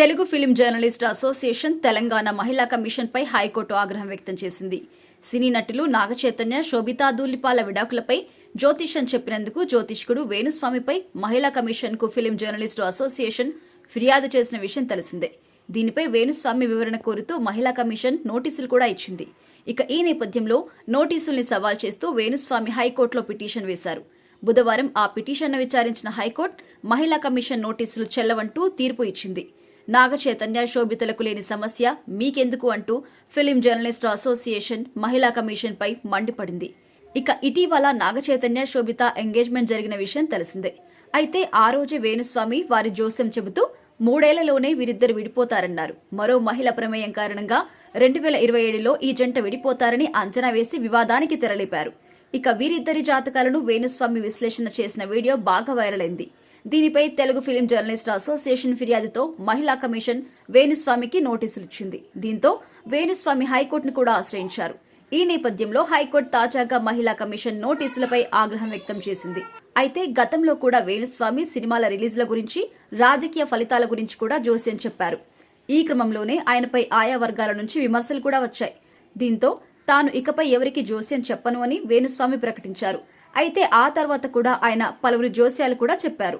Telugu film journalist association Telangana మహిళా కమిషన్పై high court ఆగ్రహం వ్యక్తం చేసింది. సినీ నటులు నాగచైతన్య, శోభితా ధూళిపాల విడాకులపై జ్యోతిష్యం చెప్పినందుకు జ్యోతిష్కుడు వేణుస్వామిపై మహిళా కమిషన్కు ఫిలిం జర్నలిస్టు అసోసియేషన్ ఫిర్యాదు చేసిన విషయం తెలిసిందే. దీనిపై వేణుస్వామి వివరణ కోరుతూ మహిళా కమిషన్ నోటీసులు కూడా ఇచ్చింది. ఇక ఈ నేపథ్యంలో నోటీసుల్ని సవాల్ చేస్తూ వేణుస్వామి హైకోర్టులో పిటిషన్ వేశారు. బుధవారం ఆ పిటిషన్ను విచారించిన హైకోర్టు మహిళా కమిషన్ నోటీసులు చెల్లవంటూ తీర్పు ఇచ్చింది. నాగచైతన్య, శోభితలకు లేని సమస్య మీకెందుకు అంటూ ఫిలిం జర్నలిస్టు అసోసియేషన్ మహిళా కమిషన్పై మండిపడింది. ఇక ఇటీవల నాగచైతన్య, శోభిత ఎంగేజ్మెంట్ జరిగిన విషయం తెలిసిందే. అయితే ఆ రోజే వేణుస్వామి వారి జోస్యం చెబుతూ 3 ఏళ్లలోనే వీరిద్దరు విడిపోతారన్నారు. మరో మహిళ ప్రమేయం కారణంగా 2027లో ఈ జంట విడిపోతారని అంచనా వేసి వివాదానికి తెరలేపారు. ఇక వీరిద్దరి జాతకాలను వేణుస్వామి విశ్లేషణ చేసిన వీడియో బాగా వైరల్ అయింది. దీనిపై తెలుగు ఫిలిం జర్నలిస్ట్ అసోసియేషన్ ఫిర్యాదుతో మహిళా కమిషన్ వేణుస్వామికి నోటీసులిచ్చింది. దీంతో వేణుస్వామి హైకోర్టును కూడా ఆశ్రయించారు. ఈ నేపథ్యంలో హైకోర్టు తాజాగా మహిళా కమిషన్ నోటీసులపై ఆగ్రహం వ్యక్తం చేసింది. అయితే గతంలో కూడా వేణుస్వామి సినిమాల రిలీజ్ల గురించి, రాజకీయ ఫలితాల గురించి కూడా జోస్యం చెప్పారు. ఈ క్రమంలోనే ఆయనపై ఆయా వర్గాల నుంచి విమర్శలు కూడా వచ్చాయి. దీంతో తాను ఇకపై ఎవరికి జోస్యం చెప్పను అని వేణుస్వామి ప్రకటించారు. అయితే ఆ తర్వాత కూడా ఆయన పలువురు జోస్యాలు కూడా చెప్పారు.